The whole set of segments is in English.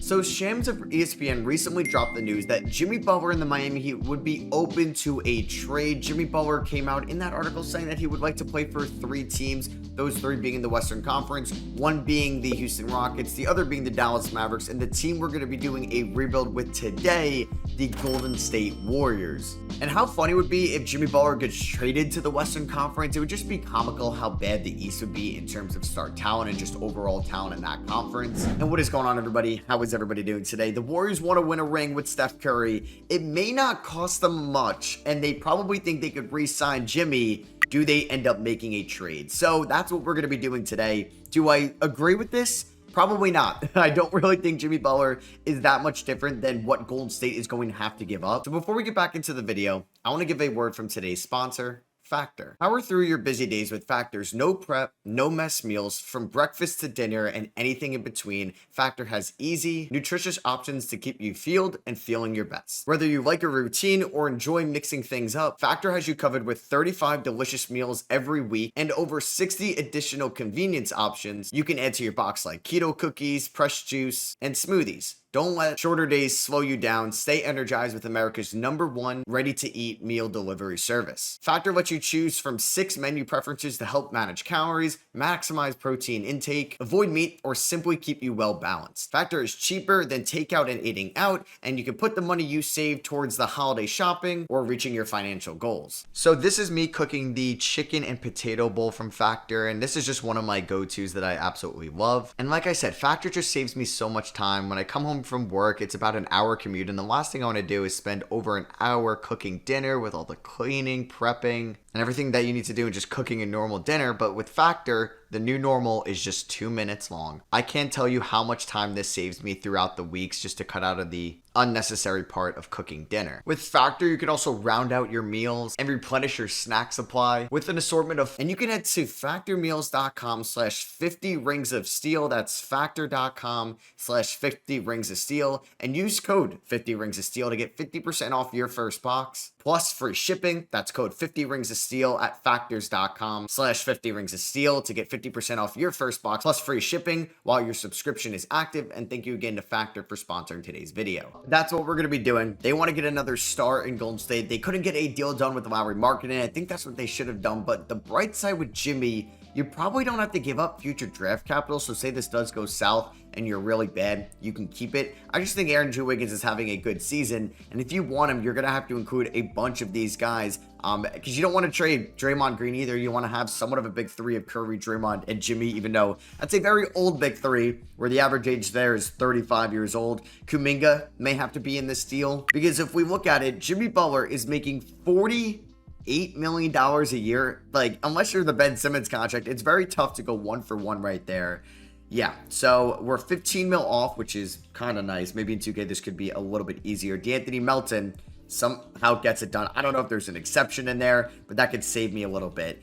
So Shams of ESPN recently dropped the news that Jimmy Butler and the Miami Heat would be open to a trade. Jimmy Butler came out in that article saying that he would like to play for 3 teams, those 3 being in the Western Conference, one being the Houston Rockets, the other being the Dallas Mavericks, and the team we're going to be doing a rebuild with today, the Golden State Warriors. And how funny it would be if Jimmy Butler gets traded to the Western Conference. It would just be comical how bad the East would be in terms of star talent and just overall talent in that conference. And what is going on, everybody? How is everybody doing today? The Warriors want to win a ring with Steph Curry. It may not cost them much, and they probably think they could re-sign Jimmy. Do they end up making a trade? So that's what we're going to be doing today. Do I agree with this? Probably not. I don't really think Jimmy Butler is that much different than what Golden State is going to have to give up. So before we get back into the video, I want to give a word from today's sponsor, Factor. Power through your busy days with Factor's no prep, no mess meals. From breakfast to dinner and anything in between, Factor has easy, nutritious options to keep you fueled and feeling your best. Whether you like a routine or enjoy mixing things up, Factor has you covered with 35 delicious meals every week and over 60 additional convenience options you can add to your box, like keto cookies, fresh juice, and smoothies. Don't let shorter days slow you down. Stay energized with America's #1 ready-to-eat meal delivery service. Factor lets you choose from 6 menu preferences to help manage calories, maximize protein intake, avoid meat, or simply keep you well balanced. Factor is cheaper than takeout and eating out, and you can put the money you save towards the holiday shopping or reaching your financial goals. So this is me cooking the chicken and potato bowl from Factor, and this is just one of my go-tos that I absolutely love. And like I said, Factor just saves me so much time. When I come home from work, it's about an hour commute, and the last thing I want to do is spend over an hour cooking dinner with all the cleaning, prepping, and everything that you need to do in just cooking a normal dinner. But with Factor, the new normal is just 2 minutes long. I can't tell you how much time this saves me throughout the weeks just to cut out of the unnecessary part of cooking dinner. With Factor, you can also round out your meals and replenish your snack supply with an assortment of, and you can head to factormeals.com/50 rings of steel. That's factor.com/50 rings of steel, and use code 50 rings of steel to get 50% off your first box plus free shipping. That's code 50 rings of steel at factors.com/50 rings of steel to get 50% off your first box plus free shipping while your subscription is active. And thank you again to Factor for sponsoring today's video. That's what we're going to be doing. They want to get another star in Golden State. They couldn't get a deal done with Lowry Markkanen. I think that's what they should have done. But the bright side with Jimmy, you probably don't have to give up future draft capital. So say this does go south and you're really bad, you can keep it. I just think Aaron Wiggins is having a good season. And if you want him, you're going to have to include a bunch of these guys because you don't want to trade Draymond Green either. You want to have somewhat of a big 3 of Curry, Draymond, and Jimmy, even though that's a very old big 3 where the average age there is 35 years old. Kuminga may have to be in this deal because if we look at it, Jimmy Butler is making $48 million a year. Like, unless you're the Ben Simmons contract, it's very tough to go 1 for 1 right there. Yeah, so we're 15 mil off, which is kind of nice. Maybe in 2K this could be a little bit easier. D'Anthony Melton somehow gets it done. I don't know if there's an exception in there, but that could save me a little bit.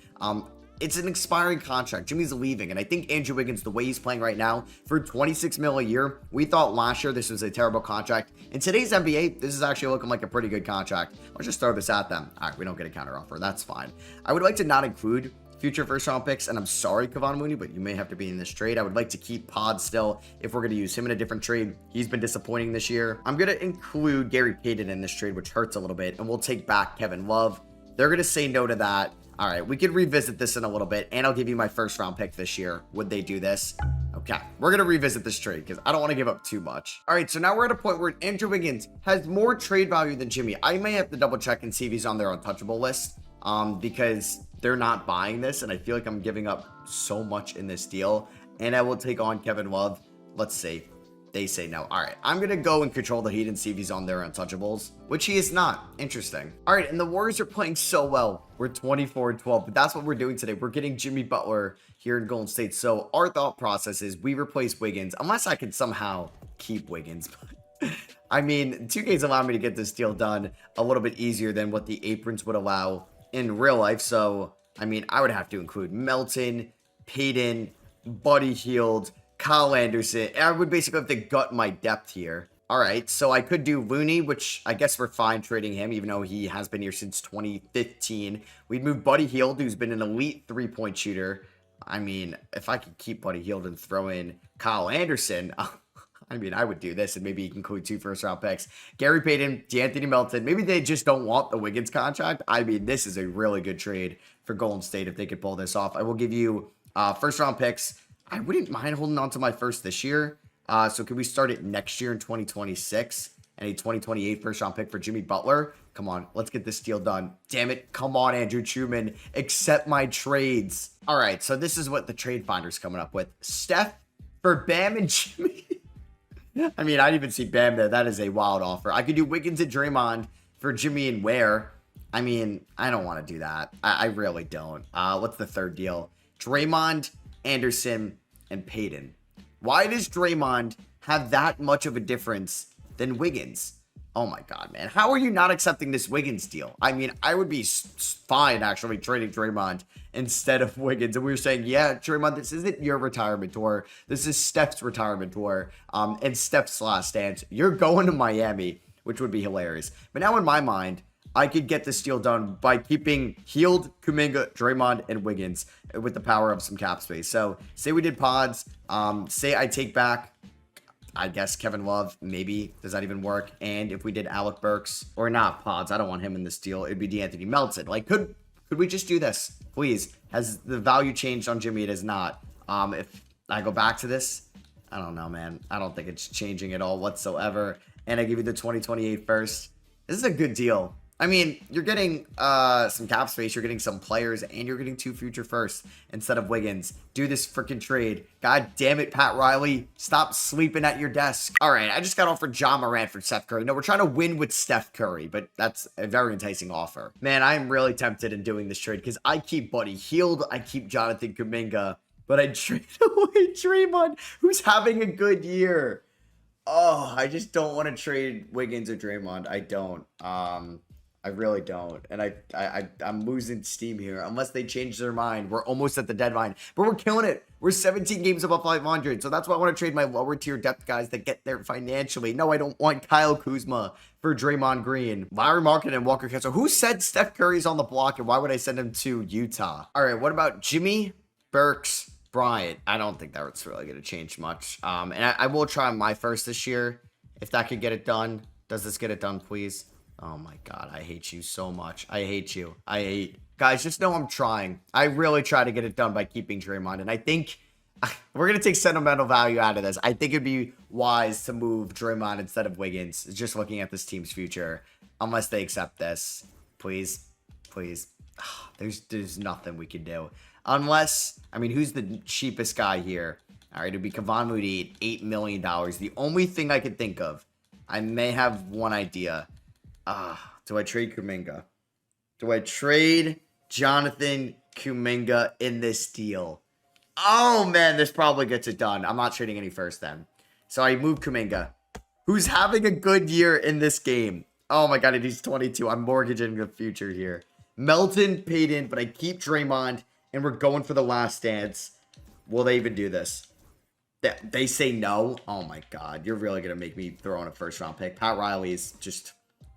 It's an expiring contract. Jimmy's leaving, and I think Andrew Wiggins, the way he's playing right now, for 26 mil a year, we thought last year this was a terrible contract. In today's NBA, this is actually looking like a pretty good contract. Let's just throw this at them. All right, we don't get a counter offer. That's fine. I would like to not include future first round picks, and I'm sorry, Kevon Mooney, but you may have to be in this trade. I would like to keep Pod still if we're going to use him in a different trade. He's been disappointing this year. I'm going to include Gary Payton in this trade, which hurts a little bit, and we'll take back Kevin Love. They're going to say no to that. All right, we could revisit this in a little bit, and I'll give you my first round pick this year. Would they do this? Okay, we're going to revisit this trade because I don't want to give up too much. All right, so now we're at a point where Andrew Wiggins has more trade value than Jimmy. I may have to double check and see if he's on their untouchable list because they're not buying this, and I feel like I'm giving up so much in this deal, and I will take on Kevin Love. Let's see. They say no. All right, I'm going to go and control the Heat and see if he's on their untouchables, which he is not. Interesting. All right, and the Warriors are playing so well. We're 24-12, but that's what we're doing today. We're getting Jimmy Butler here in Golden State. So our thought process is we replace Wiggins, unless I can somehow keep Wiggins. I mean, 2K's allowed me to get this deal done a little bit easier than what the aprons would allow in real life. So, I mean, I would have to include Melton, Payton, Buddy Hield, Kyle Anderson. I would basically have to gut my depth here. All right, so I could do Looney, which I guess we're fine trading him, even though he has been here since 2015. We'd move Buddy Hield, who's been an elite three-point shooter. I mean, if I could keep Buddy Hield and throw in Kyle Anderson, I mean, I would do this and maybe you can include 2 first-round picks. Gary Payton, D'Anthony Melton. Maybe they just don't want the Wiggins contract. I mean, this is a really good trade for Golden State if they could pull this off. I will give you first-round picks. I wouldn't mind holding on to my first this year. So can we start it next year in 2026? And a 2028 first-round pick for Jimmy Butler. Come on, let's get this deal done. Damn it. Come on, Andrew Truman. Accept my trades. All right, so this is what the trade finder's coming up with. Steph for Bam and Jimmy. I mean, I didn't even see Bam there. That is a wild offer. I could do Wiggins and Draymond for Jimmy and Ware. I mean, I don't want to do that. I really don't. What's the third deal? Draymond, Anderson, and Payton. Why does Draymond have that much of a difference than Wiggins? Oh my God, man. How are you not accepting this Wiggins deal? I mean, I would be fine actually trading Draymond instead of Wiggins. And we were saying, yeah, Draymond, this isn't your retirement tour. This is Steph's retirement tour and Steph's last dance. You're going to Miami, which would be hilarious. But now in my mind, I could get this deal done by keeping Hield, Kuminga, Draymond, and Wiggins with the power of some cap space. So say we did pods. Say I take back, I guess, Kevin Love. Maybe. Does that even work? And if we did Alec Burks or not pods, I don't want him in this deal. It'd be D'Anthony Melton. Like, could we just do this? Please. Has the value changed on Jimmy? It is not. If I go back to this, I don't know, man. I don't think it's changing at all whatsoever. And I give you the 2028 first. This is a good deal. I mean, you're getting some cap space, you're getting some players, and you're getting 2 future firsts instead of Wiggins. Do this freaking trade. God damn it, Pat Riley. Stop sleeping at your desk. All right, I just got offered Ja Morant for Steph Curry. No, we're trying to win with Steph Curry, but that's a very enticing offer. Man, I'm really tempted in doing this trade because I keep Buddy Hield, I keep Jonathan Kuminga, but I trade away Draymond, who's having a good year. Oh, I just don't want to trade Wiggins or Draymond. I don't. I really don't. And I'm losing steam here. Unless they change their mind. We're almost at the deadline. But we're killing it. We're 17 games above 500. So that's why I want to trade my lower tier depth guys that get there financially. No, I don't want Kyle Kuzma for Draymond Green. Larry Market and Walker Kessler. Who said Steph Curry's on the block and why would I send him to Utah? All right, what about Jimmy, Burks, Bryant? I don't think that's really going to change much. And I will try my first this year if that could get it done. Does this get it done, please? Oh my God, I hate you so much. I hate you. Guys, just know I'm trying. I really try to get it done by keeping Draymond. And I think we're going to take sentimental value out of this. I think it'd be wise to move Draymond instead of Wiggins. Just looking at this team's future. Unless they accept this. Please. Please. There's nothing we can do. Unless, I mean, who's the cheapest guy here? All right, it'd be Kevon Mooney at $8 million. The only thing I could think of, I may have one idea. Do I trade Kuminga? Do I trade Jonathan Kuminga in this deal? Oh, man, this probably gets it done. I'm not trading any first then. So I move Kuminga, who's having a good year in this game. Oh, my God, and he's 22. I'm mortgaging the future here. Melton, Payton, but I keep Draymond, and we're going for the last dance. Will they even do this? They say no? Oh, my God. You're really going to make me throw in a first-round pick. Pat Riley is just...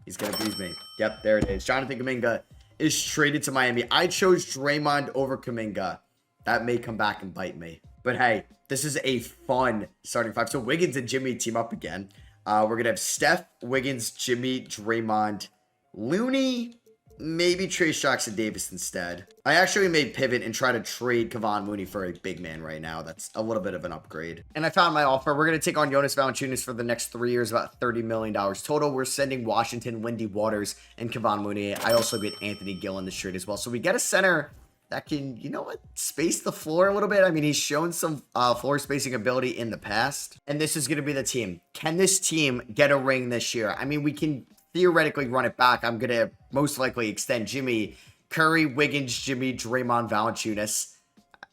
He's going to abuse me. Yep, there it is. Jonathan Kuminga is traded to Miami. I chose Draymond over Kuminga. That may come back and bite me. But hey, this is a fun starting five. So Wiggins and Jimmy team up again. We're going to have Steph, Wiggins, Jimmy, Draymond, Looney, maybe Trace Jackson Davis instead. I actually may pivot and try to trade Kevon Mooney for a big man right now. That's a little bit of an upgrade. And I found my offer. We're going to take on Jonas Valanciunas for the next 3 years, about $30 million total. We're sending Washington, Lindy Waters, and Kevon Mooney. I also get Anthony Gill in this trade as well. So we get a center that can, you know what, space the floor a little bit. I mean, he's shown some floor spacing ability in the past. And this is going to be the team. Can this team get a ring this year? I mean, we can theoretically run it back. I'm going to most likely extend Jimmy, Curry, Wiggins, Jimmy, Draymond, Valanciunas.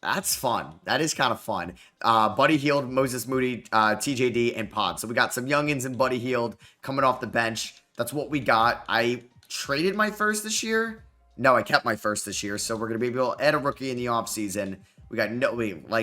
That's fun. That is kind of fun. Buddy Hield, Moses Moody, TJD, and Pod. So we got some youngins and Buddy Hield coming off the bench. That's what we got. I traded my first this year. No, I kept my first this year. So we're going to be able to add a rookie in the offseason. We got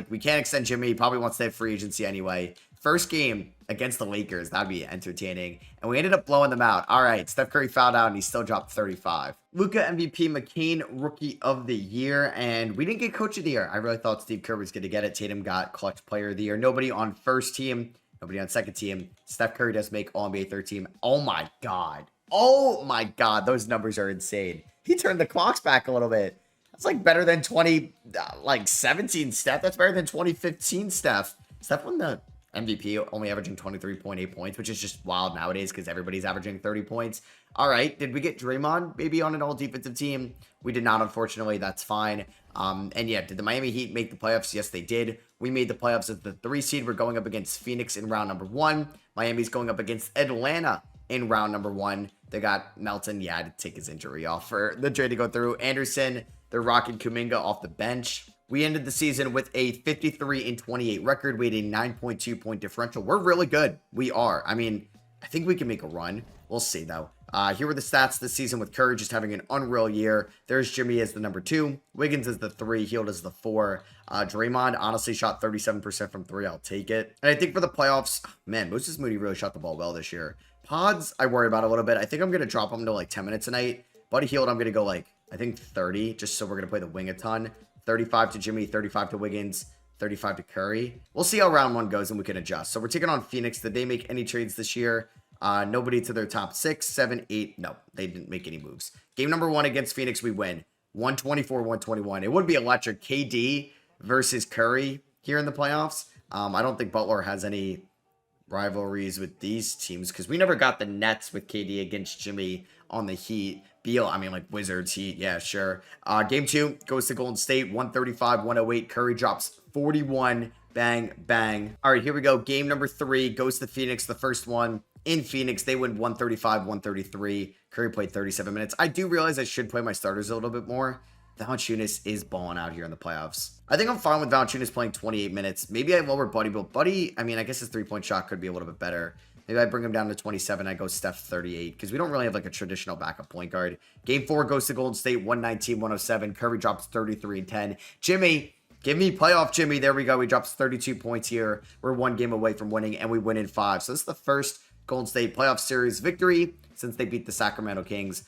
we can't extend Jimmy. He probably wants to have free agency anyway. First game against the Lakers. That'd be entertaining. And we ended up blowing them out. All right. Steph Curry fouled out and he still dropped 35. Luka MVP, McCain Rookie of the Year. And we didn't get Coach of the Year. I really thought Steve Kerr was going to get it. Tatum got Clutch Player of the Year. Nobody on first team. Nobody on second team. Steph Curry does make All-NBA third team. Oh my God. Oh my God. Those numbers are insane. He turned the clocks back a little bit. That's like better than 2017 Steph. That's better than 2015 Steph. Steph won the MVP, only averaging 23.8 points, which is just wild nowadays because everybody's averaging 30 points. All right. Did we get Draymond maybe on an all defensive team? We did not, unfortunately. That's fine. And yeah, did the Miami Heat make the playoffs? Yes, they did. We made the playoffs as the 3 seed. We're going up against Phoenix in round number 1. Miami's going up against Atlanta in round number 1. They got Melton. Yeah, I had to take his injury off for the trade to go through. Anderson, they're rocking Kuminga off the bench. We ended the season with a 53-28 record. We had a 9.2 point differential. We're really good. We are. I mean, I think we can make a run. We'll see, though. Here were the stats this season with Curry just having an unreal year. There's Jimmy as the number 2. Wiggins as the 3. Hield as the 4. Draymond honestly shot 37% from 3. I'll take it. And I think for the playoffs, man, Moses Moody really shot the ball well this year. Pods, I worry about a little bit. I think I'm going to drop him to like 10 minutes a night. Buddy Hield, I'm going to go like, I think 30, just so we're going to play the wing a ton. 35 to Jimmy, 35 to Wiggins, 35 to Curry. We'll see how round 1 goes and we can adjust. So we're taking on Phoenix. Did they make any trades this year? Nobody to their top 6, 7, 8. No, they didn't make any moves. Game number 1 against Phoenix, we win. 124-121. It would be electric. KD versus Curry here in the playoffs. I don't think Butler has any rivalries with these teams because we never got the Nets with KD against Jimmy on the Heat. Beal, I mean, like Wizards, Heat, yeah, sure. Game 2 goes to Golden State, 135-108. Curry drops 41. Bang, bang. All right, here we go. Game number 3 goes to Phoenix, the first one. In Phoenix, they win 135-133. Curry played 37 minutes. I do realize I should play my starters a little bit more. Valanciunas is balling out here in the playoffs. I think I'm fine with Valanciunas playing 28 minutes. Maybe I lower Buddy, but Buddy, I mean, I guess his 3-point shot could be a little bit better. Maybe I bring him down to 27. I go Steph 38 because we don't really have like a traditional backup point guard. Game 4 goes to Golden State, 119-107. Curry drops 33 and 10. Jimmy, give me playoff Jimmy. There we go. He drops 32 points here. We're 1 game away from winning, and we win in 5. So this is the first Golden State playoff series victory since they beat the Sacramento Kings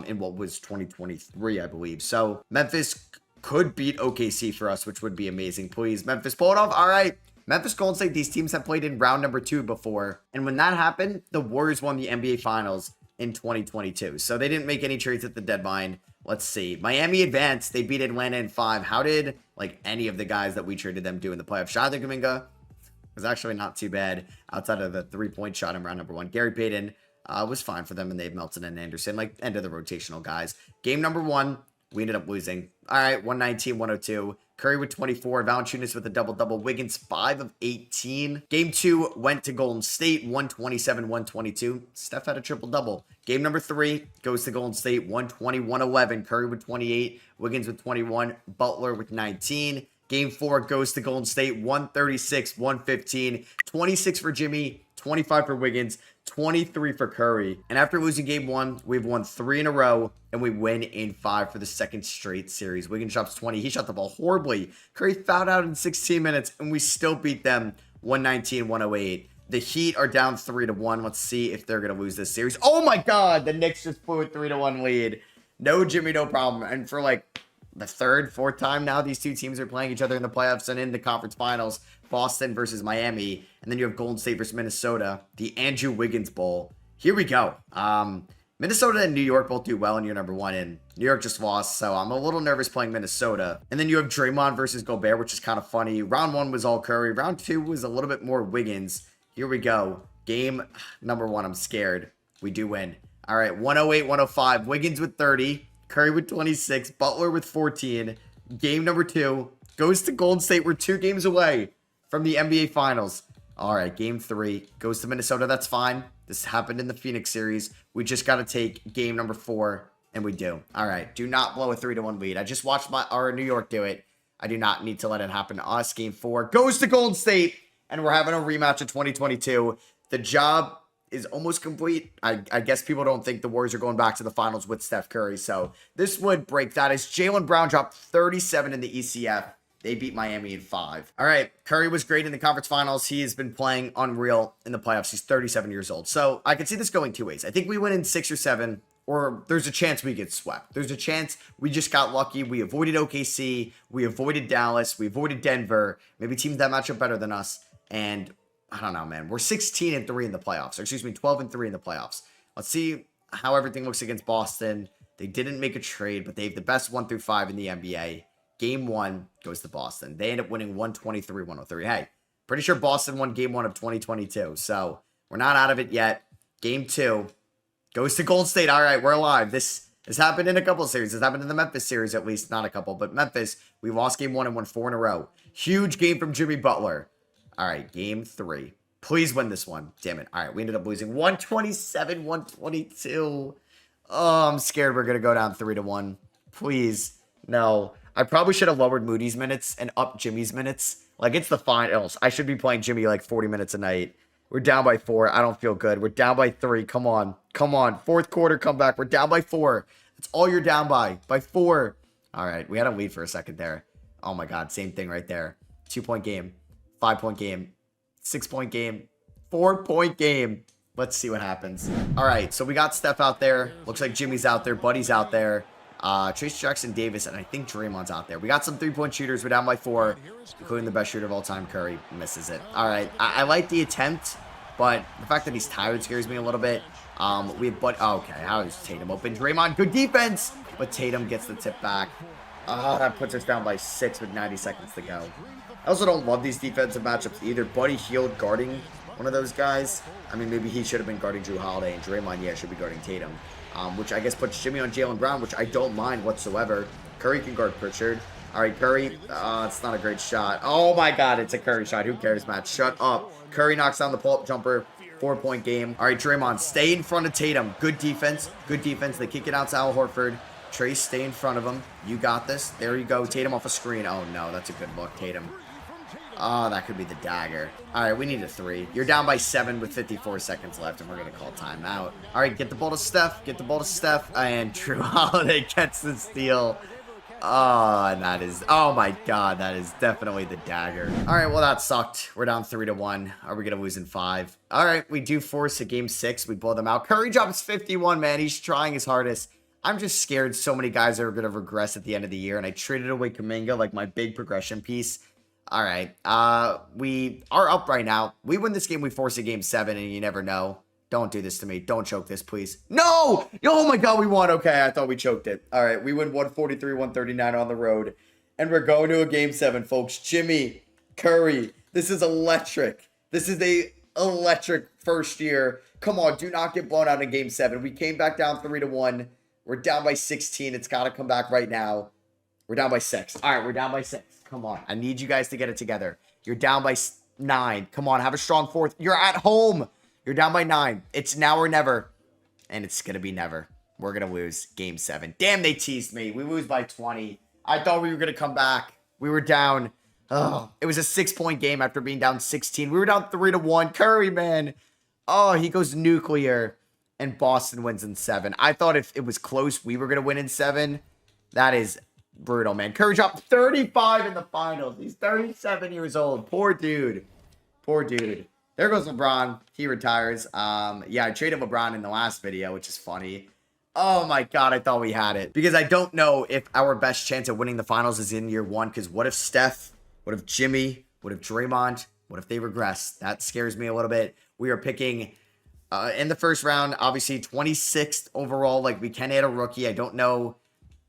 in what was 2023, I believe. So Memphis could beat OKC for us, which would be amazing. Please, Memphis, pull it off. All right. Memphis, Golden State, these teams have played in round number 2 before. And when that happened, the Warriors won the NBA Finals in 2022. So they didn't make any trades at the deadline. Let's see. Miami advanced. They beat Atlanta in 5. How did like any of the guys that we traded them do in the playoffs? Jonathan Kuminga was actually not too bad outside of the 3-point shot in round number 1. Gary Payton was fine for them, and they have Melton and Anderson, like end of the rotational guys. Game number 1, we ended up losing. All right, 119-102. Curry with 24. Valanciunas with a double-double. Wiggins 5 of 18. Game 2 went to Golden State, 127-122. Steph had a triple-double. Game number 3 goes to Golden State, 120-111. Curry with 28. Wiggins with 21. Butler with 19. Game 4 goes to Golden State, 136-115. 26 for Jimmy, 25 for Wiggins, 23 for Curry. And after losing game 1, we've won 3 in a row, and we win in 5 for the second straight series. Wiggins drops 20. He shot the ball horribly. Curry fouled out in 16 minutes, and we still beat them 119-108. The Heat are down 3-1. Let's see if they're going to lose this series. Oh my God, the Knicks just blew a 3-1 lead. No Jimmy, no problem. And for like the 3rd, 4th time now, these two teams are playing each other in the playoffs and in the conference finals. Boston versus Miami. And then you have Golden State versus Minnesota. The Andrew Wiggins Bowl. Here we go. Minnesota and New York both do well in year number 1. And New York just lost, so I'm a little nervous playing Minnesota. And then you have Draymond versus Gobert, which is kind of funny. Round 1 was all Curry. Round 2 was a little bit more Wiggins. Here we go. Game number 1. I'm scared. We do win. All right, 108-105. Wiggins with 30. Curry with 26. Butler with 14. Game number 2 goes to Golden State. We're 2 games away from the NBA Finals. All right, game 3 goes to Minnesota. That's fine. This happened in the Phoenix series. We just got to take game number 4, and we do. All right, do not blow a 3-1 lead. I just watched our New York do it. I do not need to let it happen to us. Game 4 goes to Golden State, and we're having a rematch in 2022. The job is almost complete. I guess people don't think the Warriors are going back to the finals with Steph Curry, so this would break that. As Jaylen Brown dropped 37 in the ECF. They beat Miami in 5. All right, Curry was great in the conference finals. He has been playing unreal in the playoffs. He's 37 years old. So I can see this going 2 ways. I think we win in 6 or 7, or there's a chance we get swept. There's a chance we just got lucky. We avoided OKC. We avoided Dallas. We avoided Denver. Maybe teams that match up better than us. And I don't know, man. We're 16-3 in the playoffs. Or excuse me, 12-3 in the playoffs. Let's see how everything looks against Boston. They didn't make a trade, but they have the best 1 through 5 in the NBA. Game 1 goes to Boston. They end up winning 123-103. Hey, pretty sure Boston won game 1 of 2022. So we're not out of it yet. Game 2 goes to Golden State. All right, we're alive. This has happened in a couple of series. This happened in the Memphis series, at least. Not a couple, but Memphis, we lost game 1 and won 4 in a row. Huge game from Jimmy Butler. All right, game 3. Please win this one. Damn it. All right, we ended up losing 127-122. Oh, I'm scared we're going to go down 3-1. Please. No. I probably should have lowered Moody's minutes and upped Jimmy's minutes. Like, it's the finals. I should be playing Jimmy like 40 minutes a night. We're down by 4. I don't feel good. We're down by 3. Come on. Come on. Fourth quarter comeback. We're down by 4. That's all you're down by 4. All right. We had a lead for a second there. Oh, my God. Same thing right there. 2-point game. 5-point game. 6-point game. 4-point game. Let's see what happens. All right. So we got Steph out there. Looks like Jimmy's out there. Buddy's out there. Trace Jackson Davis, and I think Draymond's out there. We got some 3-point shooters. We're down by 4, including the best shooter of all time, Curry. Misses it. All right. I like the attempt, but the fact that he's tired scares me a little bit. We have okay, how is Tatum open? Draymond, good defense, but Tatum gets the tip back. That puts us down by 6 with 90 seconds to go. I also don't love these defensive matchups either. Buddy Hield guarding one of those guys. I mean, maybe he should have been guarding Drew Holiday, and Draymond, yeah, should be guarding Tatum. Which I guess puts Jimmy on Jaylen Brown, which I don't mind whatsoever. Curry can guard Pritchard. All right, Curry. It's not a great shot. Oh, my God. It's a Curry shot. Who cares, Matt? Shut up. Curry knocks down the pull-up jumper. 4-point game. All right, Draymond, stay in front of Tatum. Good defense. Good defense. They kick it out to Al Horford. Trace, stay in front of him. You got this. There you go. Tatum off a screen. Oh, no. That's a good look, Tatum. Oh, that could be the dagger. All right, we need a 3. You're down by 7 with 54 seconds left, and we're going to call timeout. All right, get the ball to Steph. Get the ball to Steph. And Drew Holiday gets the steal. Oh, and that is... Oh, my God. That is definitely the dagger. All right, well, that sucked. We're down 3-1. Are we going to lose in 5? All right, we do force a game 6. We blow them out. Curry drops 51, man. He's trying his hardest. I'm just scared so many guys are going to regress at the end of the year, and I traded away Kuminga, like my big progression piece. All right, we are up right now. We win this game, we force a game 7, and you never know. Don't do this to me. Don't choke this, please. No! Oh, my God, we won. Okay, I thought we choked it. All right, we win 143-139 on the road, and we're going to a game 7, folks. Jimmy, Curry, this is electric. This is a electric first year. Come on, do not get blown out in game 7. We came back down 3-1. We're down by 16. It's got to come back right now. We're down by 6. All right, we're down by 6. Come on. I need you guys to get it together. You're down by 9. Come on, have a strong 4th. You're at home. You're down by 9. It's now or never. And it's going to be never. We're going to lose game 7. Damn, they teased me. We lose by 20. I thought we were going to come back. We were down. Oh, it was a 6-point game after being down 16. We were down 3-1. Curry, man. Oh, he goes nuclear. And Boston wins in 7. I thought if it was close, we were going to win in 7. That is brutal, man. Curry dropped 35 in the finals. He's 37 years old. Poor dude. Poor dude. There goes LeBron. He retires. Yeah, I traded LeBron in the last video, which is funny. Oh, my God. I thought we had it. Because I don't know if our best chance of winning the finals is in year 1. Because what if Steph? What if Jimmy? What if Draymond? What if they regress? That scares me a little bit. We are picking... in the first round, obviously 26th overall. Like, we can add a rookie. I don't know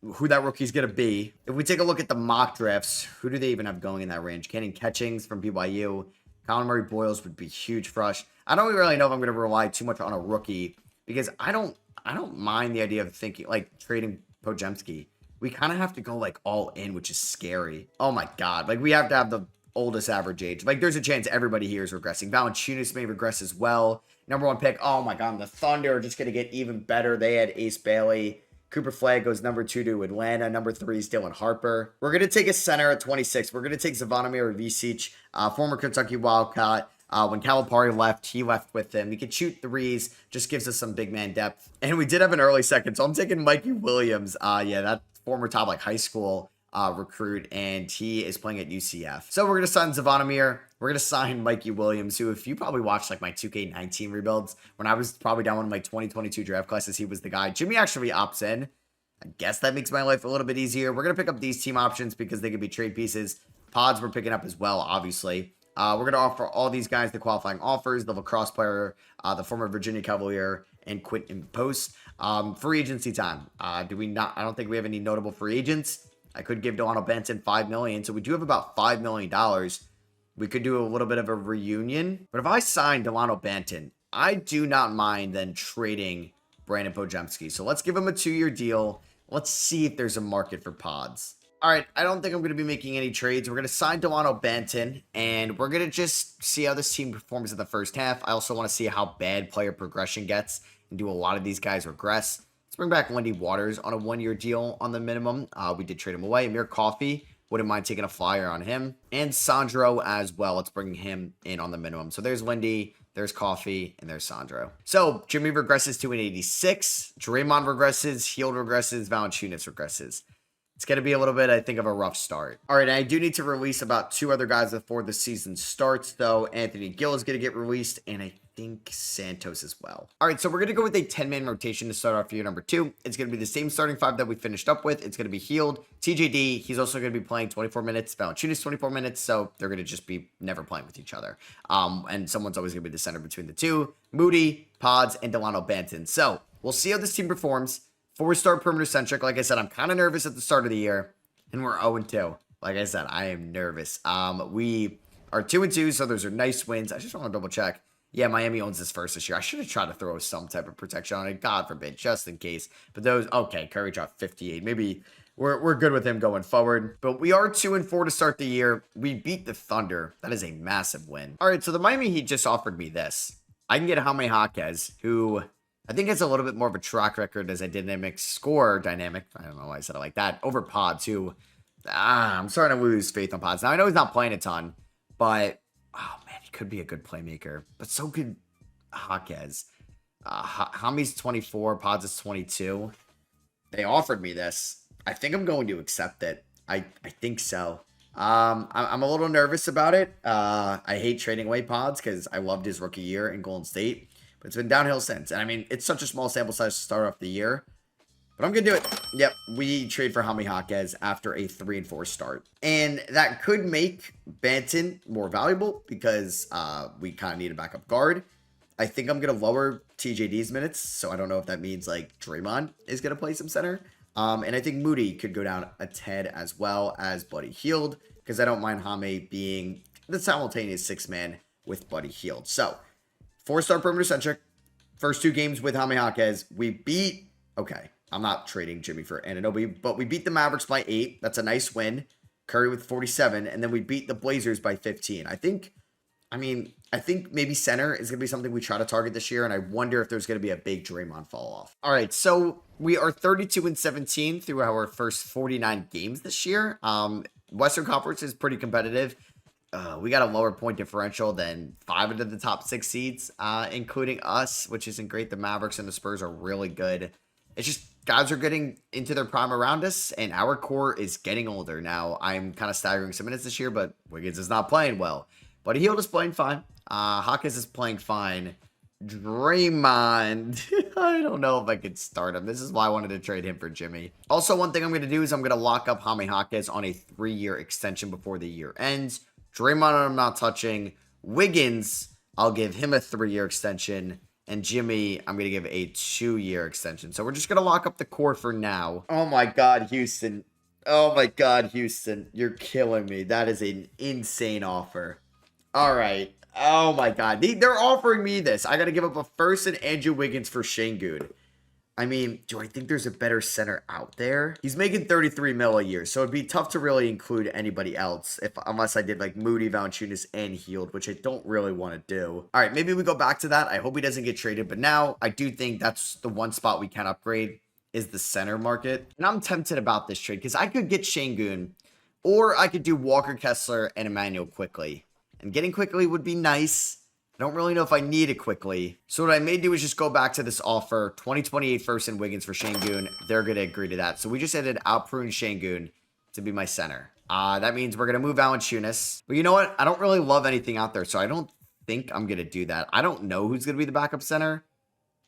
who that rookie's going to be. If we take a look at the mock drafts, who do they even have going in that range? Cannon Catchings from BYU. Colin Murray Boyles would be huge for us. I don't really know if I'm going to rely too much on a rookie because I don't mind the idea of thinking, like, trading Podziemski. We kind of have to go, like, all in, which is scary. Oh, my God. Like, we have to have the oldest average age. Like, there's a chance everybody here is regressing. Valanciunas may regress as well. Number 1 pick. Oh, my God. The Thunder are just going to get even better. They had Ace Bailey. Cooper Flagg goes number 2 to Atlanta. Number 3 is Dylan Harper. We're going to take a center at 26. We're going to take Zvonimir Visic, former Kentucky Wildcat. When Calipari left, he left with him. He could shoot threes. Just gives us some big man depth. And we did have an early second, so I'm taking Mikey Williams. Yeah, that former top, like, high school recruit, and he is playing at UCF. So we're going to sign Zvonimir. We're going to sign Mikey Williams, who, if you probably watched, like, my 2K19 rebuilds, when I was probably down one of my 2022 draft classes, he was the guy. Jimmy actually opts in. I guess that makes my life a little bit easier. We're going to pick up these team options because they could be trade pieces. Pods we're picking up as well, obviously. We're going to offer all these guys the qualifying offers, the lacrosse player, the former Virginia Cavalier, and Quinton Post. Free agency time. Do we not? I don't think we have any notable free agents. I could give Delano Benson $5 million, so we do have about $5 million. We could do a little bit of a reunion. But if I sign Delano Benton, I do not mind then trading Brandon Pojemski. So let's give him a 2-year deal. Let's see if there's a market for pods. All right, I don't think I'm going to be making any trades. We're going to sign Delano Benton, and we're going to just see how this team performs in the first half. I also want to see how bad player progression gets, and do a lot of these guys regress. Let's bring back Wendy Waters on a 1-year deal on the minimum. We did trade him away. Amir Coffey, wouldn't mind taking a flyer on him. And Sandro as well. Let's bring him in on the minimum. So there's Wendy, there's Coffey, and there's Sandro. So Jimmy regresses to an 86. Draymond regresses. Hield regresses. Valanciunas regresses. It's going to be a little bit, I think, of a rough start. All right, I do need to release about 2 other guys before the season starts, though. Anthony Gill is going to get released, and I think Santos as well. All right, so we're going to go with a 10-man rotation to start off year number 2. It's going to be the same starting 5 that we finished up with. It's going to be Hield, TJD. He's also going to be playing 24 minutes. Valanciunas 24 minutes, so they're going to just be never playing with each other. And someone's always going to be the center between the two. Moody, Pods, and Delano Benton. So we'll see how this team performs. 4-star perimeter centric. Like I said, I'm kind of nervous at the start of the year, and we're 0-2. Like I said, I am nervous. We are 2-2, so those are nice wins. I just want to double check. Yeah, Miami owns this first this year. I should have tried to throw some type of protection on it. God forbid, just in case. But those, okay, Curry dropped 58. Maybe we're good with him going forward. But we are 2-4 to start the year. We beat the Thunder. That is a massive win. All right, so the Miami Heat just offered me this. I can get Jaime Jaquez, who I think has a little bit more of a track record as a dynamic score dynamic. I don't know why I said it like that. Over Pods, who I'm starting to lose faith on Pods. Now, I know he's not playing a ton, but oh man, he could be a good playmaker. But so could Jaquez. Jaime's 24, Pods is 22. They offered me this. I think I'm going to accept it. I think so. I'm a little nervous about it. I hate trading away Pods because I loved his rookie year in Golden State. But it's been downhill since. And I mean, it's such a small sample size to start off the year. But I'm going to do it. Yep, we trade for Jaime Jaquez after a 3-4 start. And that could make Banton more valuable because we kind of need a backup guard. I think I'm going to lower TJD's minutes. So I don't know if that means like Draymond is going to play some center. And I think Moody could go down a tad as well as Buddy Hield. Because I don't mind Jaime being the simultaneous 6-man with Buddy Hield. So 4-star perimeter centric. First 2 games with Jaime Jaquez. We beat, okay, I'm not trading Jimmy for Anunoby, but we beat the Mavericks by 8. That's a nice win. Curry with 47. And then we beat the Blazers by 15. I think maybe center is going to be something we try to target this year. And I wonder if there's going to be a big Draymond fall off. All right, so we are 32-17 through our first 49 games this year. Western Conference is pretty competitive. We got a lower point differential than 5 of the top 6 seeds, including us, which isn't great. The Mavericks and the Spurs are really good. It's just guys are getting into their prime around us, and our core is getting older. Now, I'm kind of staggering some minutes this year, but Wiggins is not playing well. Buddy Hield is playing fine. Hawkins is playing fine. Draymond, I don't know if I could start him. This is why I wanted to trade him for Jimmy. Also, one thing I'm going to do is I'm going to lock up Jaime Jaquez on a 3-year extension before the year ends. Draymond, I'm not touching. Wiggins, I'll give him a 3-year extension. And Jimmy, I'm going to give a 2-year extension. So we're just going to lock up the core for now. Oh my God, Houston. Oh my God, Houston. You're killing me. That is an insane offer. All right. Oh my God. They're offering me this. I got to give up a first and Andrew Wiggins for Şengün. I mean, do I think there's a better center out there? He's making $33 million a year, so it'd be tough to really include anybody else unless I did like Moody, Valanciunas, and Hield, which I don't really want to do. All right, maybe we go back to that. I hope he doesn't get traded, but now I do think that's the one spot we can upgrade is the center market. And I'm tempted about this trade because I could get Şengün, or I could do Walker Kessler and Emmanuel Quickly. And getting Quickly would be nice. I don't really know if I need it quickly. So what I may do is just go back to this offer. 2028 first and Wiggins for Şengün. They're going to agree to that. So we just added Alperen Şengün to be my center. That means we're going to move Valanciunas. But you know what? I don't really love anything out there. So I don't think I'm going to do that. I don't know who's going to be the backup center.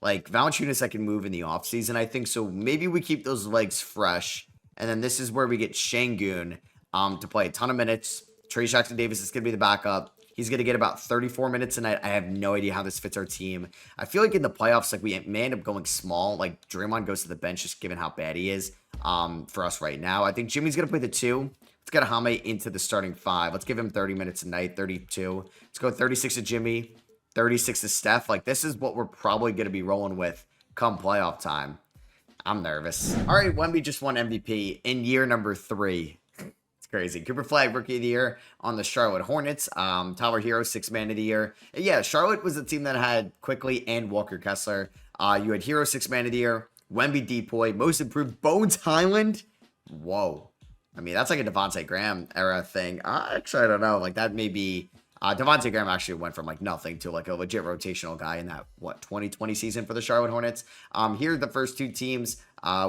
Like Valanciunas I can move in the offseason, I think. So maybe we keep those legs fresh. And then this is where we get Şengün to play a ton of minutes. Trey Jackson Davis is going to be the backup. He's going to get about 34 minutes a night. I have no idea how this fits our team. I feel like in the playoffs, like we may end up going small. Like Draymond goes to the bench just given how bad he is for us right now. I think Jimmy's going to play the 2. Let's get Jaime into the starting 5. Let's give him 30 minutes a night, 32. Let's go 36 to Jimmy, 36 to Steph. Like this is what we're probably going to be rolling with come playoff time. I'm nervous. All right, Wemby just won MVP in year number 3. Crazy. Cooper Flag, Rookie of the Year on the Charlotte Hornets. Tyler Hero, 6th Man of the Year. Yeah, Charlotte was the team that had Quickly and Walker Kessler. You had Hero, 6th Man of the Year. Wemby, Depoy, Most Improved, Bones Highland. Whoa. I mean, that's like a Devontae Graham era thing. Actually, I don't know. Like, that may be... Devontae Graham actually went from, like, nothing to, like, a legit rotational guy in that, 2020 season for the Charlotte Hornets. Here are the first 2 teams.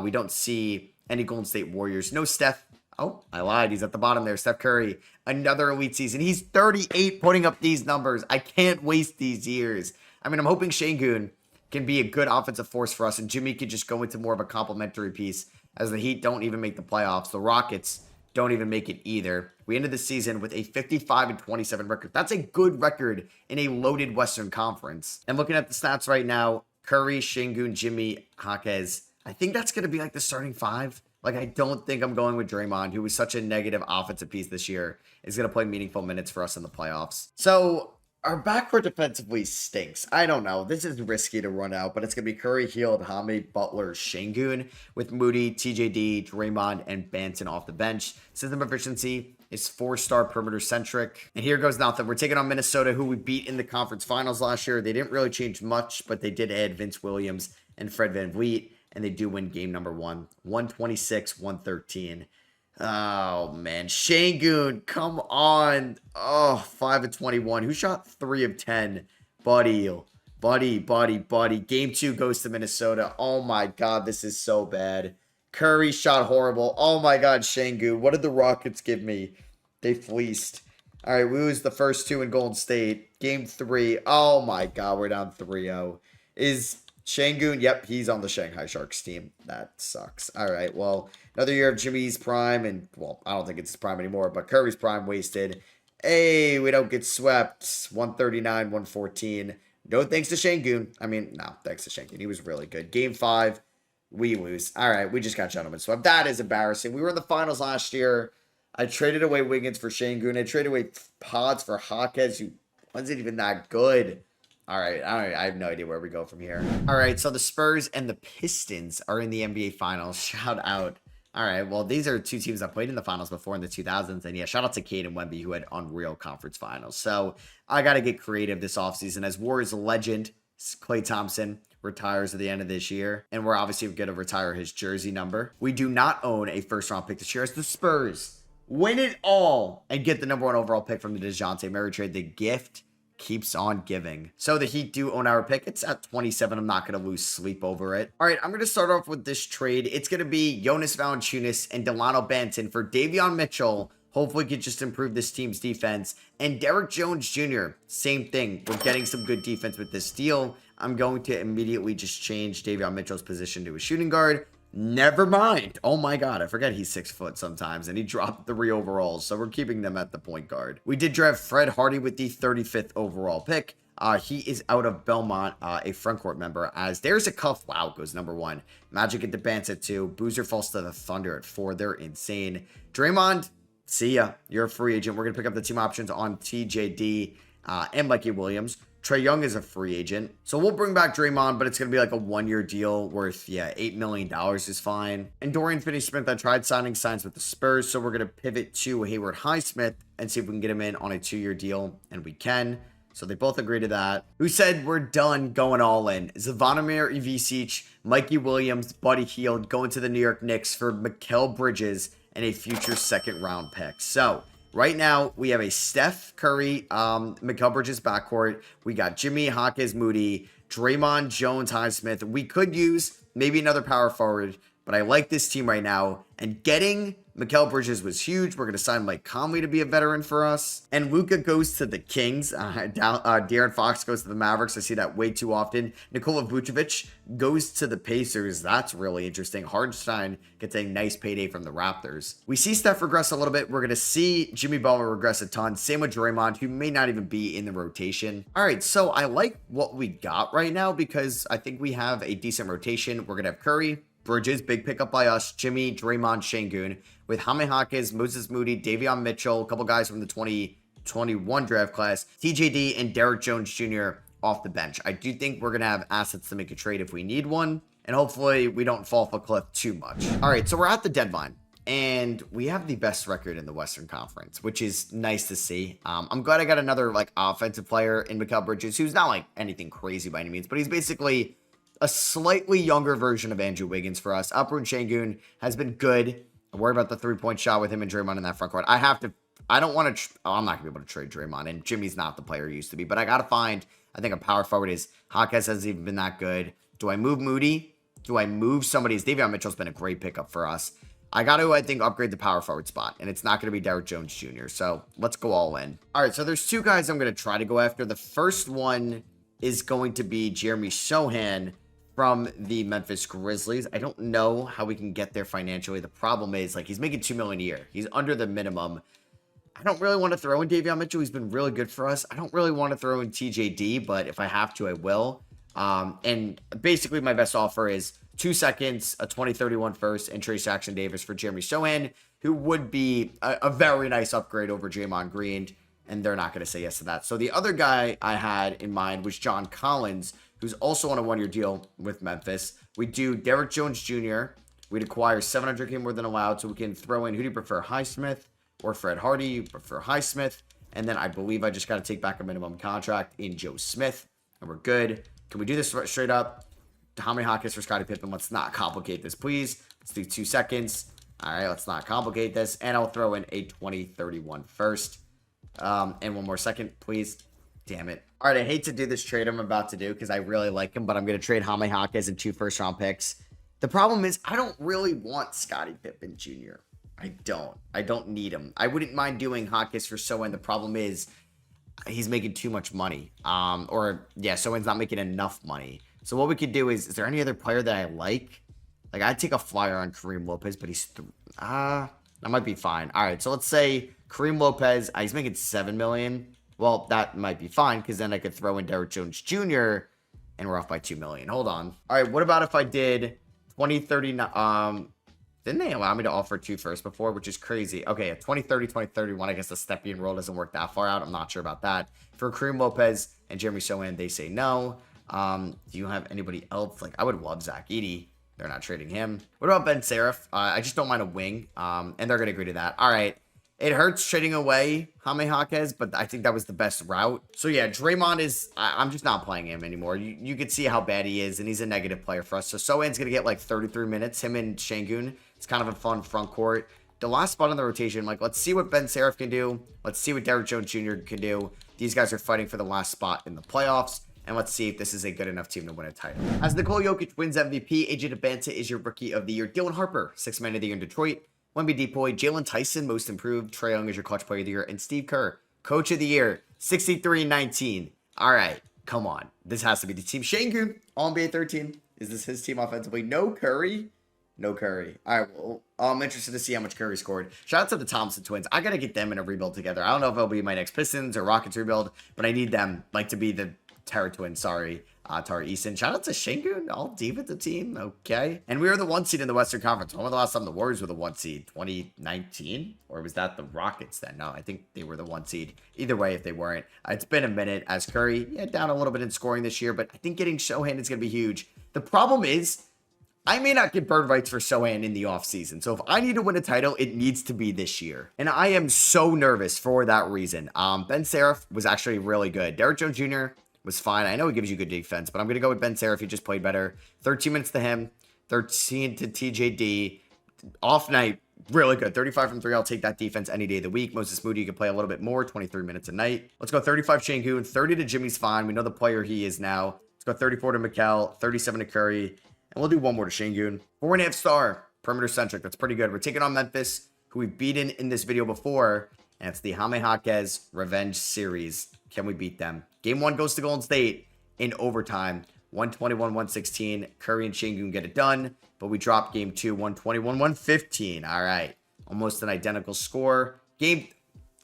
We don't see any Golden State Warriors. No Steph. Oh, I lied. He's at the bottom there. Steph Curry, another elite season. He's 38 putting up these numbers. I can't waste these years. I mean, I'm hoping Şengün can be a good offensive force for us, and Jimmy could just go into more of a complimentary piece as the Heat don't even make the playoffs. The Rockets don't even make it either. We ended the season with a 55-27 record. That's a good record in a loaded Western Conference. And looking at the stats right now, Curry, Şengün, Jimmy, Jaquez, I think that's going to be like the starting 5. Like, I don't think I'm going with Draymond, who was such a negative offensive piece this year, is going to play meaningful minutes for us in the playoffs. So, our backcourt defensively stinks. I don't know. This is risky to run out, but it's going to be Curry, Hield, Jaime, Butler, Şengün, with Moody, TJD, Draymond, and Banton off the bench. System efficiency is 4-star perimeter centric. And here goes nothing. We're taking on Minnesota, who we beat in the conference finals last year. They didn't really change much, but they did add Vince Williams and Fred VanVleet. And they do win game number 1, 126-113. Oh, man. Şengün, come on. Oh, 5 of 21. Who shot 3 of 10? Buddy. Game 2 goes to Minnesota. Oh, my God. This is so bad. Curry shot horrible. Oh, my God, Şengün. What did the Rockets give me? They fleeced. All right, we lose the first 2 in Golden State. Game 3. Oh, my God. We're down 3-0. Is Şengün, yep, he's on the Shanghai Sharks team. That sucks. All right, well, another year of Jimmy's prime, and, well, I don't think it's his prime anymore, but Curry's prime wasted. Hey, we don't get swept. 139-114. No thanks to Şengün. I mean, no, thanks to Şengün. He was really good. Game 5, we lose. All right, we just got gentlemen swept. That is embarrassing. We were in the finals last year. I traded away Wiggins for Şengün. I traded away Pods for Jaquez, who wasn't even that good. All right, I have no idea where we go from here. All right, so the Spurs and the Pistons are in the NBA Finals. Shout out. All right, well, these are 2 teams that played in the finals before in the 2000s. And yeah, shout out to Cade and Wemby, who had unreal conference finals. So I got to get creative this offseason as Warriors legend Klay Thompson retires at the end of this year. And we're obviously going to retire his jersey number. We do not own a first-round pick this year as the Spurs win it all and get the number 1 overall pick from the DeJounte Murray trade. The gift keeps on giving. So the Heat do own our pick. It's at 27. I'm not going to lose sleep over it. All right, I'm going to start off with this trade. It's going to be Jonas Valanciunas and Delano Banton for Davion Mitchell. Hopefully could just improve this team's defense. And Derrick Jones Jr., same thing. We're getting some good defense with this deal. I'm going to immediately just change Davion Mitchell's position to a shooting guard. Never mind. Oh my God, I forget he's 6 foot sometimes, and he dropped 3 overalls, so we're keeping them at the point guard. We did draft Fred Hardy with the 35th overall pick. He is out of Belmont, a frontcourt member, as there's a cuff. Wow, goes number 1. Magic at the Bants at 2. Boozer falls to the Thunder at 4. They're insane. Draymond, see ya. You're a free agent. We're going to pick up the team options on TJD and Mikey Williams. Trae Young is a free agent. So we'll bring back Draymond, but it's going to be like a 1-year deal worth, yeah, $8 million is fine. And Dorian Finney-Smith, I tried signs with the Spurs, so we're going to pivot to Hayward Highsmith and see if we can get him in on a 2-year deal, and we can. So they both agree to that. Who said we're done going all in? Zvonimir Ivicic, Mikey Williams, Buddy Hield going to the New York Knicks for Mikal Bridges and a future 2nd-round pick. So right now, we have a Steph Curry, Mikal Bridges backcourt. We got Jimmy, Jaquez, Moody, Draymond, Jones, Highsmith. We could use maybe another power forward, but I like this team right now. And getting Mikal Bridges was huge. We're going to sign Mike Conley to be a veteran for us. And Luka goes to the Kings. De'Aaron Fox goes to the Mavericks. I see that way too often. Nikola Vucevic goes to the Pacers. That's really interesting. Hardenstein gets a nice payday from the Raptors. We see Steph regress a little bit. We're going to see Jimmy Butler regress a ton. Same with Draymond, who may not even be in the rotation. All right, so I like what we got right now because I think we have a decent rotation. We're going to have Curry, Bridges, big pickup by us, Jimmy, Draymond, Şengün, with Jaime Jaquez, Moses Moody, Davion Mitchell, a couple guys from the 2021 draft class, TJD, and Derrick Jones Jr. off the bench. I do think we're going to have assets to make a trade if we need one, and hopefully we don't fall off a cliff too much. All right, so we're at the deadline, and we have the best record in the Western Conference, which is nice to see. I'm glad I got another offensive player in Mikal Bridges, who's not anything crazy by any means, but he's basically a slightly younger version of Andrew Wiggins for us. Alperen Şengün has been good. I worry about the three-point shot with him and Draymond in that front court. I'm not going to be able to trade Draymond, and Jimmy's not the player he used to be, but I got to find, I think a power forward is, Jaquez hasn't even been that good. Do I move Moody? Do I move somebody? Davion Mitchell's been a great pickup for us. I got to, I think, upgrade the power forward spot, and it's not going to be Derrick Jones Jr., so let's go all in. All right, so there's two guys I'm going to try to go after. The first one is going to be Jeremy Sochan from the Memphis Grizzlies. I don't know how we can get there financially. The problem is, he's making $2 million a year. He's under the minimum. I don't really want to throw in Davion Mitchell. He's been really good for us. I don't really want to throw in TJD, but if I have to, I will. And basically, my best offer is 2 seconds, a 2031 first, and Trace Jackson Davis for Jeremy Sochan, who would be a very nice upgrade over Draymond Green, and they're not going to say yes to that. So the other guy I had in mind was John Collins, who's also on a one-year deal with Memphis. We do Derrick Jones Jr. We'd acquire $700K more than allowed, so we can throw in, who do you prefer, Highsmith or Fred Hardy? You prefer Highsmith. And then I believe I just got to take back a minimum contract in Joe Smith, and we're good. Can we do this straight up? Jaime Jaquez for Scottie Pippen. Let's not complicate this, please. Let's do 2 seconds. All right, let's not complicate this. And I'll throw in a 2031 first. And one more second, please. Damn it. All right, I hate to do this trade I'm about to do because I really like him, but I'm going to trade Jaime Jaquez and 2 first-round picks. The problem is I don't really want Scottie Pippen Jr. I don't need him. I wouldn't mind doing Jaquez for Sochan. The problem is he's making too much money. Sochan's not making enough money. So what we could do is there any other player that I like? I'd take a flyer on Kareem Lopez, but that might be fine. All right, so let's say Kareem Lopez, he's making $7 million. Well, that might be fine because then I could throw in Derrick Jones Jr. and we're off by $2 million. Hold on. All right, what about if I did 2039? Didn't they allow me to offer 2 first before, which is crazy. Okay, 2030, 2031. I guess the Stepien rule doesn't work that far out. I'm not sure about that. For Kareem Lopez and Jeremy Sochan, they say no. Do you have anybody else? I would love Zach Edey. They're not trading him. What about Ben Seraph? I just don't mind a wing, and they're going to agree to that. All right. It hurts trading away Jaime Jaquez, but I think that was the best route. So yeah, Draymond is, I'm just not playing him anymore. You could see how bad he is, and he's a negative player for us. So Sochan's going to get 33 minutes, him and Şengün. It's kind of a fun front court. The last spot on the rotation, let's see what Ben Seraph can do. Let's see what Derrick Jones Jr. can do. These guys are fighting for the last spot in the playoffs. And let's see if this is a good enough team to win a title. As Nikola Jokic wins MVP, AJ Debanta is your Rookie of the Year. Dylan Harper, 6th Man of the Year in Detroit. Wemby Depoy, Jalen Tyson, Most Improved. Trae Young is your Clutch Player of the Year. And Steve Kerr, Coach of the Year, 63-19. All right, come on. This has to be the team. Şengün, All-NBA 13. Is this his team offensively? No Curry. No Curry. All right, well, I'm interested to see how much Curry scored. Shout out to the Thompson twins. I got to get them in a rebuild together. I don't know if it'll be my next Pistons or Rockets rebuild, but I need them to be the Terra twins. Sorry. Tari Eason. Shout out to Şengün, all defensive team. Okay. And we were the 1 seed in the Western Conference. When was the last time the Warriors were the 1 seed? 2019? Or was that the Rockets then? No, I think they were the 1 seed. Either way, if they weren't. It's been a minute as Curry, down a little bit in scoring this year, but I think getting Sochan is going to be huge. The problem is, I may not get bird rights for Sochan in the offseason. So if I need to win a title, it needs to be this year. And I am so nervous for that reason. Ben Seraph was actually really good. Derrick Jones Jr. was fine. I know he gives you good defense, but I'm going to go with Ben Seraph. He just played better. 13 minutes to him, 13 to TJD. Off night, really good. 35 from 3. I'll take that defense any day of the week. Moses Moody, you can play a little bit more, 23 minutes a night. Let's go 35 Şengün, 30 to Jimmy's fine. We know the player he is now. Let's go 34 to Mikal, 37 to Curry. And we'll do one more to Şengün. 4.5 star. Perimeter centric. That's pretty good. We're taking on Memphis, who we've beaten in this video before. And it's the Jaime Jaquez Revenge Series. Can we beat them? Game 1 goes to Golden State in overtime. 121-116. Curry and Şengün get it done. But we drop game 2, 121-115. All right. Almost an identical score. Game...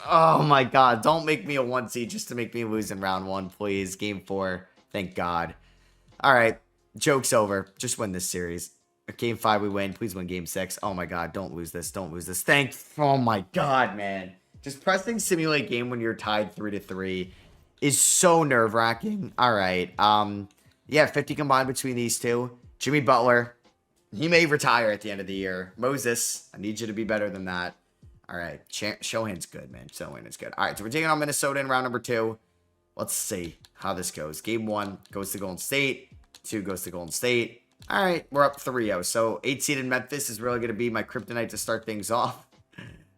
Oh my god. Don't make me a 1 seed just to make me lose in round 1, please. Game 4. Thank god. All right. Joke's over. Just win this series. Game 5 we win. Please win game 6. Oh my god. Don't lose this. Don't lose this. Oh my god, man. Just pressing simulate game when you're tied 3-3 is so nerve-wracking. All right. Yeah, 50 combined between these two. Jimmy Butler. He may retire at the end of the year. Moses, I need you to be better than that. All right. Shohan's good, man. Shohan is good. All right. So we're taking on Minnesota in round number 2. Let's see how this goes. Game 1 goes to Golden State. 2 goes to Golden State. All right. We're up 3-0. So 8-seeded Memphis is really going to be my kryptonite to start things off.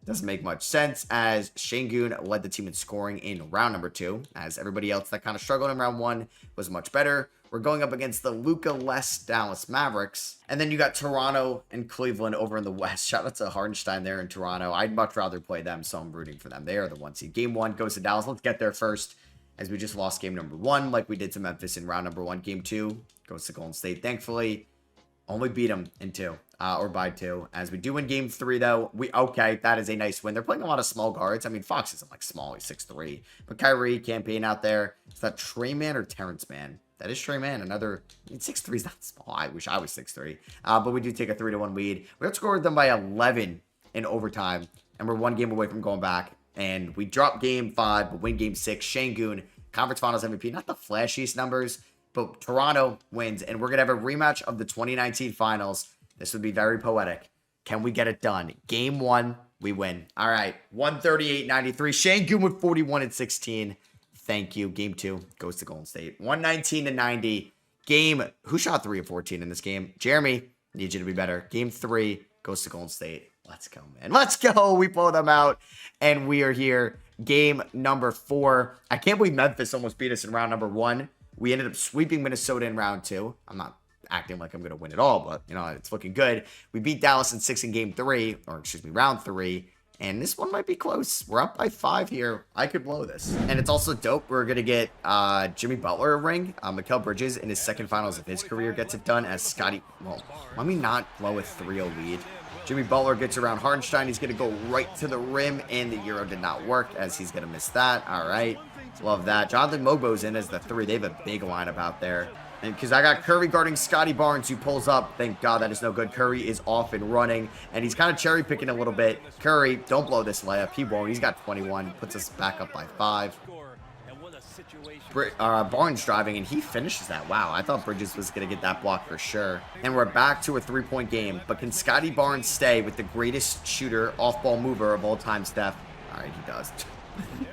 Doesn't make much sense as Şengün led the team in scoring in round number 2, as everybody else that kind of struggled in round 1 was much better. We're going up against the Luka-less Dallas Mavericks. And then you got Toronto and Cleveland over in the West. Shout out to Hardenstein there in Toronto. I'd much rather play them, so I'm rooting for them. They are the 1 seed. Game 1 goes to Dallas. Let's get there first, as we just lost game number 1 like we did to Memphis in round number 1. Game 2 goes to Golden State. Thankfully, only beat them in 2. Or by 2. As we do in game 3, though, okay, that is a nice win. They're playing a lot of small guards. I mean, Fox isn't like small. He's 6'3". But Kyrie, campaign out there. Is that Trey Man or Terrence Man? That is Trey Man. Another, I mean, 6'3 is not small. I wish I was 6'3". But we do take a 3-1 lead. We outscored them by 11 in overtime. And we're 1 game away from going back. And we drop game 5, but win game 6. Şengün, Conference Finals MVP. Not the flashiest numbers, but Toronto wins. And we're going to have a rematch of the 2019 Finals. This would be very poetic. Can we get it done? Game 1, we win. All right, 138-93. Şengün with 41-16. Thank you. Game 2 goes to Golden State. 119-90. Who shot 3 of 14 in this game? Jeremy, need you to be better. Game 3 goes to Golden State. Let's go, man. Let's go. We pull them out, and we are here. Game number 4. I can't believe Memphis almost beat us in round number 1. We ended up sweeping Minnesota in round 2. I'm not acting like I'm going to win it all, but, you know, it's looking good. We beat Dallas in 6 in game 3, or excuse me, round 3. And this one might be close. We're up by 5 here. I could blow this. And it's also dope. We're going to get Jimmy Butler a ring. Mikal Bridges in his second finals of his career gets it done as Scotty. Well, let me not blow a 3-0 lead. Jimmy Butler gets around Hardenstein. He's going to go right to the rim, and the Euro did not work as he's going to miss that. All right. Love that. Jonathan Mobo's in as the 3. They have a big lineup out there. And because I got Curry guarding Scotty Barnes, who pulls up. Thank God that is no good. Curry is off and running, and he's kind of cherry picking a little bit. Curry, don't blow this layup. He won't. He's got 21. Puts us back up by 5. Barnes driving, and he finishes that. Wow, I thought Bridges was going to get that block for sure. And we're back to a 3-point game. But can Scotty Barnes stay with the greatest shooter, off-ball mover of all time, Steph? All right, he does.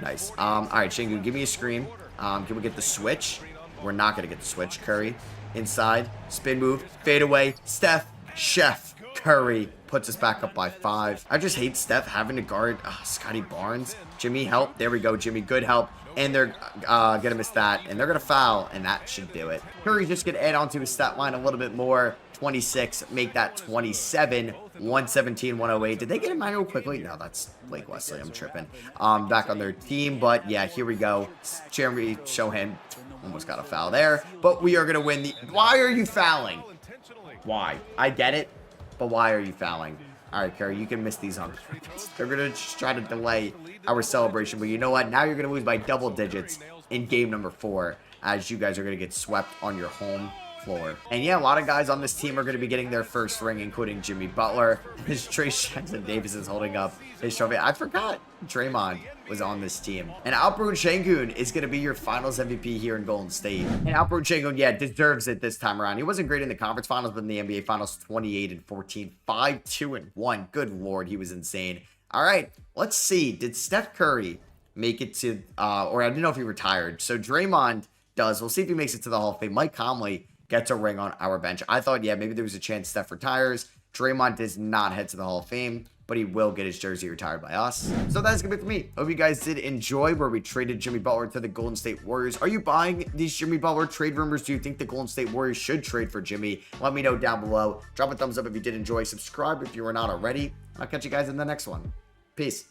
Nice. All right, Şengün, give me a screen. Can we get the switch? We're not going to get the switch. Curry inside. Spin move. Fade away. Steph. Chef. Curry puts us back up by 5. I just hate Steph having to guard Scotty Barnes. Jimmy, help. There we go, Jimmy. Good help. And they're going to miss that. And they're going to foul. And that should do it. Curry just going to add on to his stat line a little bit more. 26. Make that 27. 117-108. Did they get Emmanuel quickly? No, that's Blake Wesley. I'm tripping. Back on their team. But yeah, here we go. Jeremy Shohan almost got a foul there. But we are going to win the... Why are you fouling? Why? I get it. But why are you fouling? All right, Curry, you can miss these on purpose. They're going to just try to delay our celebration. But you know what? Now you're going to lose by double digits in game number 4. As you guys are going to get swept on your home floor. And yeah, a lot of guys on this team are going to be getting their first ring, including Jimmy Butler. His Trace Jackson Davis is holding up his trophy. I forgot Draymond was on this team. And Alperen Şengün is going to be your finals MVP here in Golden State. And Alperen Şengün, yeah, deserves it this time around. He wasn't great in the conference finals, but in the NBA finals, 28-14, 5-2-1. Good Lord, he was insane. All right, let's see. Did Steph Curry make it to, or I didn't know if he retired. So Draymond does. We'll see if he makes it to the Hall of Fame. Mike Conley gets a ring on our bench. I thought, yeah, maybe there was a chance Steph retires. Draymond does not head to the Hall of Fame. but he will get his jersey retired by us. So that's gonna be it for me. Hope you guys did enjoy where we traded Jimmy Butler to the Golden State Warriors. Are you buying these Jimmy Butler trade rumors? Do you think the Golden State Warriors should trade for Jimmy? Let me know down below. Drop a thumbs up if you did enjoy. Subscribe if you are not already. I'll catch you guys in the next one. Peace.